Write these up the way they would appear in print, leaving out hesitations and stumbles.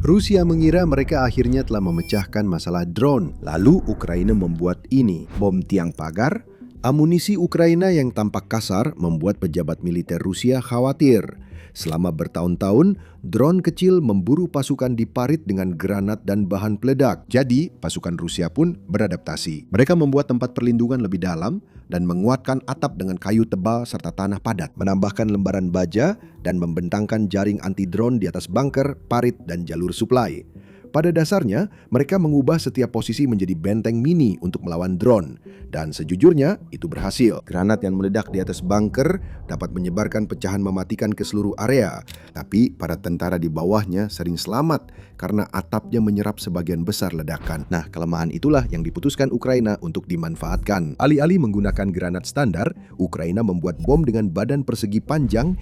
Rusia mengira mereka akhirnya telah memecahkan masalah drone. Lalu Ukraina membuat ini, bom tiang pagar. Amunisi Ukraina yang tampak kasar membuat pejabat militer Rusia khawatir. Selama bertahun-tahun, drone kecil memburu pasukan di parit dengan granat dan bahan peledak. Jadi, pasukan Rusia pun beradaptasi. Mereka membuat tempat perlindungan lebih dalam dan menguatkan atap dengan kayu tebal serta tanah padat, menambahkan lembaran baja dan membentangkan jaring anti-drone di atas bunker, parit, dan jalur suplai. Pada dasarnya, mereka mengubah setiap posisi menjadi benteng mini untuk melawan drone. Dan sejujurnya, itu berhasil. Granat yang meledak di atas bunker dapat menyebarkan pecahan mematikan ke seluruh area. Tapi, para tentara di bawahnya sering selamat karena atapnya menyerap sebagian besar ledakan. Nah, kelemahan itulah yang diputuskan Ukraina untuk dimanfaatkan. Alih-alih menggunakan granat standar, Ukraina membuat bom dengan badan persegi panjang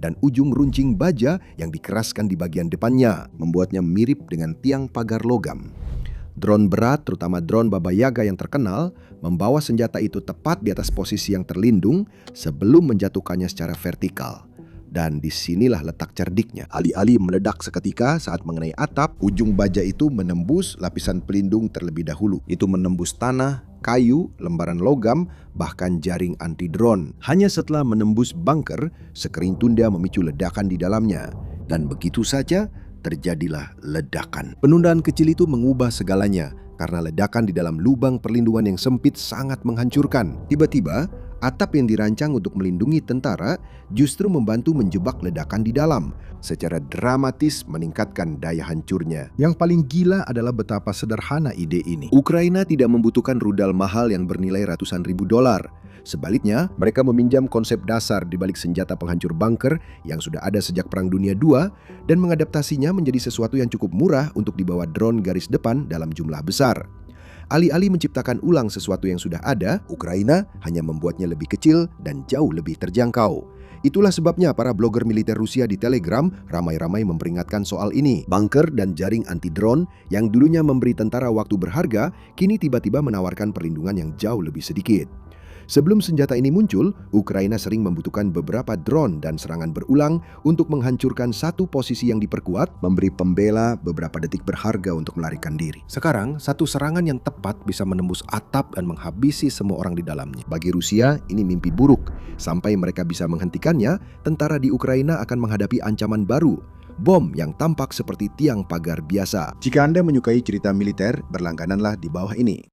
dan ujung runcing baja yang dikeraskan di bagian depannya, membuatnya mirip dengan tiang pagar logam. Drone berat, terutama drone Baba Yaga yang terkenal, membawa senjata itu tepat di atas posisi yang terlindung sebelum menjatuhkannya secara vertikal. Dan disinilah letak cerdiknya. Alih-alih meledak seketika saat mengenai atap, ujung baja itu menembus lapisan pelindung terlebih dahulu. Itu menembus tanah, kayu, lembaran logam, bahkan jaring anti-drone. Hanya setelah menembus bunker, sekering tunda memicu ledakan di dalamnya. Dan begitu saja, terjadilah ledakan. Penundaan kecil itu mengubah segalanya karena ledakan di dalam lubang perlindungan yang sempit sangat menghancurkan. Tiba-tiba, atap yang dirancang untuk melindungi tentara justru membantu menjebak ledakan di dalam, secara dramatis meningkatkan daya hancurnya. Yang paling gila adalah betapa sederhana ide ini. Ukraina tidak membutuhkan rudal mahal yang bernilai ratusan ribu dolar. Sebaliknya, mereka meminjam konsep dasar di balik senjata penghancur bunker yang sudah ada sejak Perang Dunia II dan mengadaptasinya menjadi sesuatu yang cukup murah untuk dibawa drone garis depan dalam jumlah besar. Alih-alih menciptakan ulang sesuatu yang sudah ada, Ukraina hanya membuatnya lebih kecil dan jauh lebih terjangkau. Itulah sebabnya para blogger militer Rusia di Telegram ramai-ramai memperingatkan soal ini. Bunker dan jaring anti-drone yang dulunya memberi tentara waktu berharga, kini tiba-tiba menawarkan perlindungan yang jauh lebih sedikit. Sebelum senjata ini muncul, Ukraina sering membutuhkan beberapa drone dan serangan berulang untuk menghancurkan satu posisi yang diperkuat, memberi pembela beberapa detik berharga untuk melarikan diri. Sekarang, satu serangan yang tepat bisa menembus atap dan menghabisi semua orang di dalamnya. Bagi Rusia, ini mimpi buruk. Sampai mereka bisa menghentikannya, tentara di Ukraina akan menghadapi ancaman baru. Bom yang tampak seperti tiang pagar biasa. Jika Anda menyukai cerita militer, berlanggananlah di bawah ini.